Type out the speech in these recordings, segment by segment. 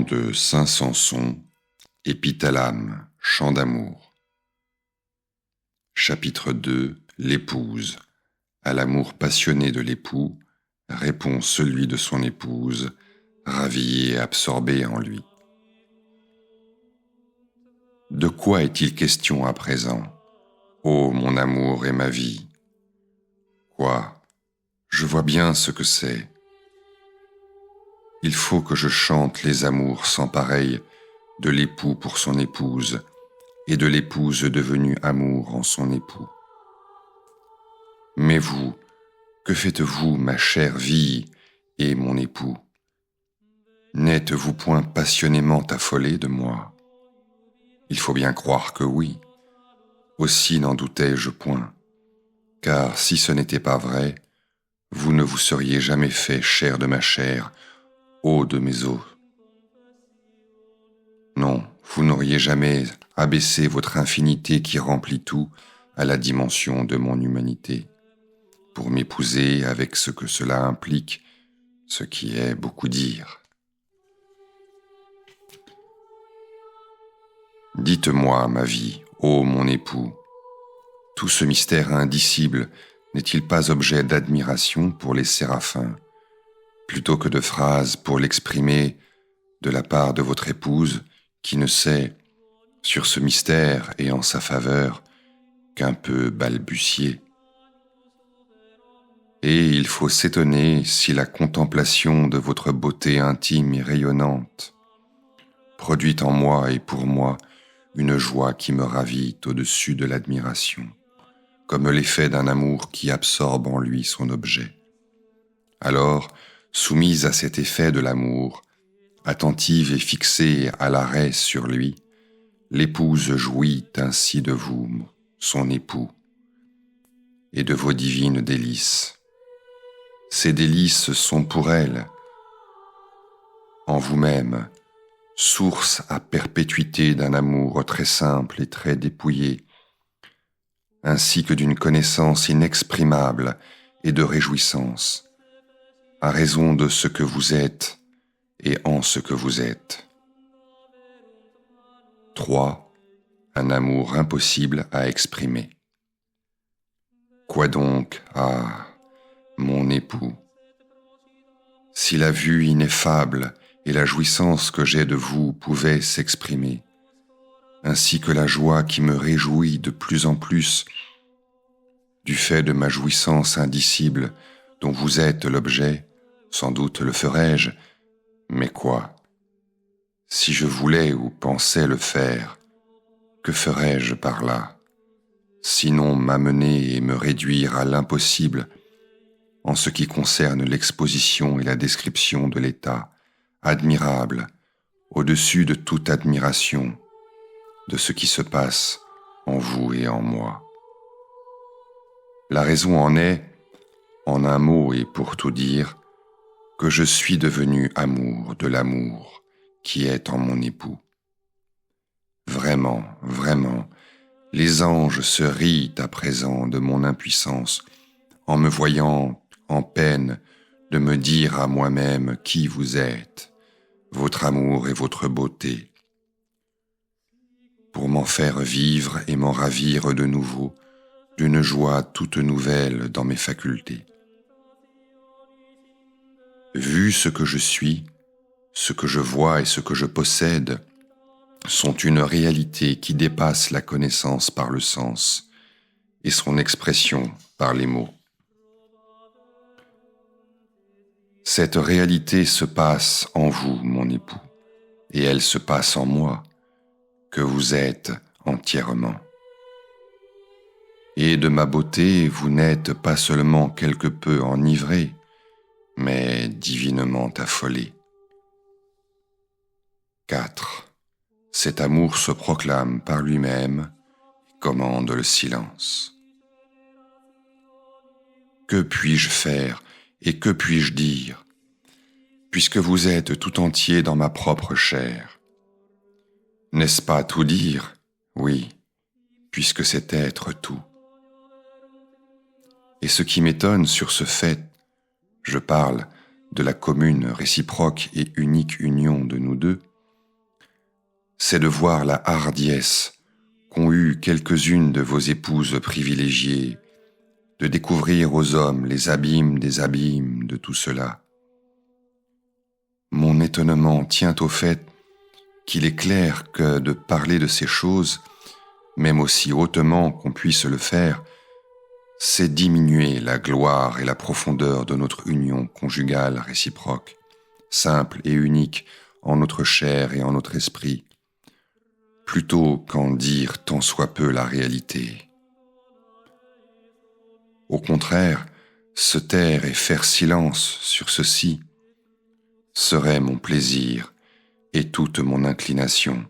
Chant de saint Samson, Épithalame, chant d'amour. Chapitre 2. L'épouse. À l'amour passionné de l'époux, répond celui de son épouse, ravi et absorbé en lui. De quoi est-il question à présent, ô mon amour et ma vie? Quoi? Je vois bien ce que c'est. Il faut que je chante les amours sans pareil de l'époux pour son épouse et de l'épouse devenue amour en son époux. Mais vous, que faites-vous, ma chère vie et mon époux? N'êtes-vous point passionnément affolés de moi? Il faut bien croire que oui. Aussi n'en doutais-je point, car si ce n'était pas vrai, vous ne vous seriez jamais fait chair de ma chair, eau de mes os. Non, vous n'auriez jamais abaissé votre infinité qui remplit tout à la dimension de mon humanité, pour m'épouser avec ce que cela implique, ce qui est beaucoup dire. Dites-moi, ma vie, ô mon époux, tout ce mystère indicible n'est-il pas objet d'admiration pour les séraphins, plutôt que de phrases pour l'exprimer de la part de votre épouse qui ne sait, sur ce mystère et en sa faveur, qu'un peu balbutier? Et il faut s'étonner si la contemplation de votre beauté intime et rayonnante produit en moi et pour moi une joie qui me ravit au-dessus de l'admiration, comme l'effet d'un amour qui absorbe en lui son objet. Alors, soumise à cet effet de l'amour, attentive et fixée à l'arrêt sur lui, l'épouse jouit ainsi de vous, son époux, et de vos divines délices. Ces délices sont pour elle, en vous-même, source à perpétuité d'un amour très simple et très dépouillé, ainsi que d'une connaissance inexprimable et de réjouissance, à raison de ce que vous êtes et en ce que vous êtes. 3. Un amour impossible à exprimer. Quoi donc, ah, mon époux? Si la vue ineffable et la jouissance que j'ai de vous pouvaient s'exprimer, ainsi que la joie qui me réjouit de plus en plus du fait de ma jouissance indicible dont vous êtes l'objet, sans doute le ferais-je, mais quoi? Si je voulais ou pensais le faire, que ferais-je par là, sinon m'amener et me réduire à l'impossible en ce qui concerne l'exposition et la description de l'état admirable, au-dessus de toute admiration, de ce qui se passe en vous et en moi. La raison en est, en un mot et pour tout dire, que je suis devenu amour de l'amour qui est en mon époux. Vraiment, vraiment, les anges se rient à présent de mon impuissance en me voyant en peine de me dire à moi-même qui vous êtes, votre amour et votre beauté, pour m'en faire vivre et m'en ravir de nouveau d'une joie toute nouvelle dans mes facultés. Vu ce que je suis, ce que je vois et ce que je possède sont une réalité qui dépasse la connaissance par le sens et son expression par les mots. Cette réalité se passe en vous, mon époux, et elle se passe en moi, que vous êtes entièrement. Et de ma beauté, vous n'êtes pas seulement quelque peu enivré, mais divinement affolé. 4. Cet amour se proclame par lui-même et commande le silence. Que puis-je faire et que puis-je dire, puisque vous êtes tout entier dans ma propre chair? N'est-ce pas tout dire? Oui, puisque c'est être tout. Et ce qui m'étonne sur ce fait, je parle de la commune, réciproque et unique union de nous deux, c'est de voir la hardiesse qu'ont eue quelques-unes de vos épouses privilégiées, de découvrir aux hommes les abîmes des abîmes de tout cela. Mon étonnement tient au fait qu'il est clair que de parler de ces choses, même aussi hautement qu'on puisse le faire, c'est diminuer la gloire et la profondeur de notre union conjugale réciproque, simple et unique en notre chair et en notre esprit, plutôt qu'en dire tant soit peu la réalité. Au contraire, se taire et faire silence sur ceci serait mon plaisir et toute mon inclination.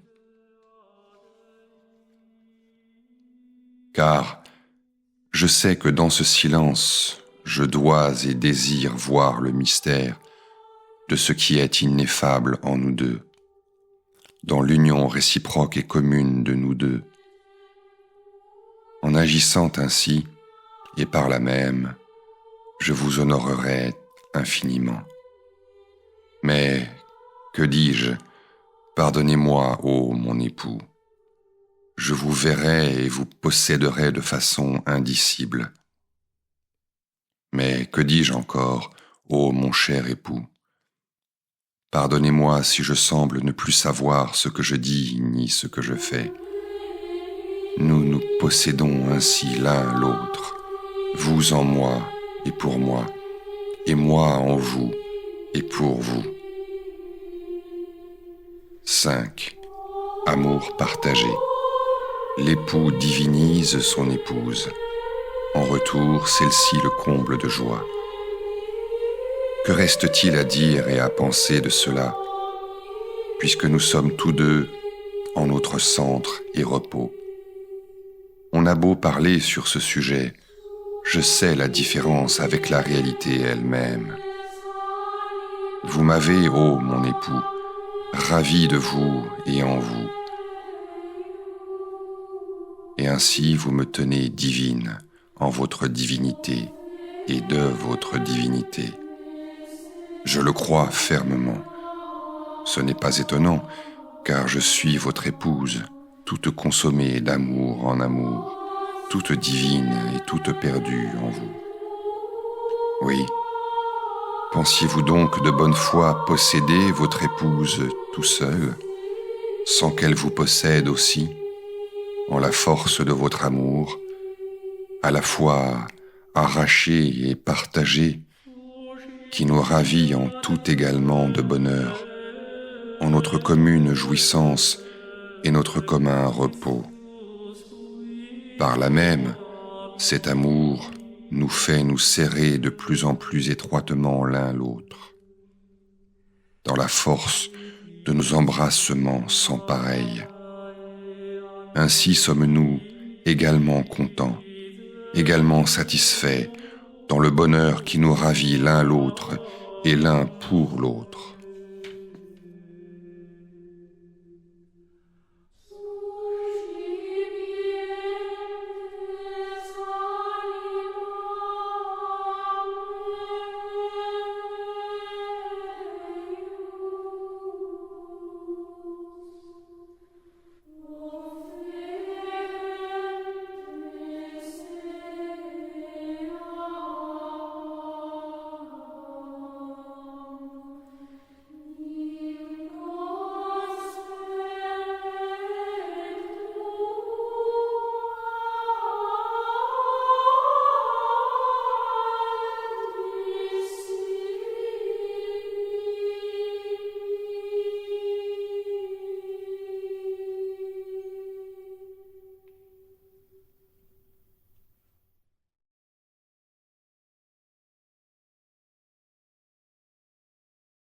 Car je sais que dans ce silence, je dois et désire voir le mystère de ce qui est ineffable en nous deux, dans l'union réciproque et commune de nous deux. En agissant ainsi, et par là même, je vous honorerai infiniment. Mais, que dis-je, pardonnez-moi, ô mon époux, je vous verrai et vous posséderai de façon indicible. Mais que dis-je encore, ô mon cher époux? Pardonnez-moi si je semble ne plus savoir ce que je dis ni ce que je fais. Nous nous possédons ainsi l'un l'autre, vous en moi et pour moi, et moi en vous et pour vous. 5. Amour partagé. L'époux divinise son épouse. En retour, celle-ci le comble de joie. Que reste-t-il à dire et à penser de cela, puisque nous sommes tous deux en notre centre et repos? On a beau parler sur ce sujet, je sais la différence avec la réalité elle-même. Vous m'avez, ô mon époux, ravi de vous et en vous. Et ainsi vous me tenez divine en votre divinité et de votre divinité. Je le crois fermement. Ce n'est pas étonnant, car je suis votre épouse, toute consommée d'amour en amour, toute divine et toute perdue en vous. Oui, pensiez-vous donc de bonne foi posséder votre épouse tout seul, sans qu'elle vous possède aussi, en la force de votre amour, à la fois arraché et partagé, qui nous ravit en tout également de bonheur, en notre commune jouissance et notre commun repos. Par là même, cet amour nous fait nous serrer de plus en plus étroitement l'un l'autre, dans la force de nos embrassements sans pareil. Ainsi sommes-nous également contents, également satisfaits dans le bonheur qui nous ravit l'un l'autre et l'un pour l'autre.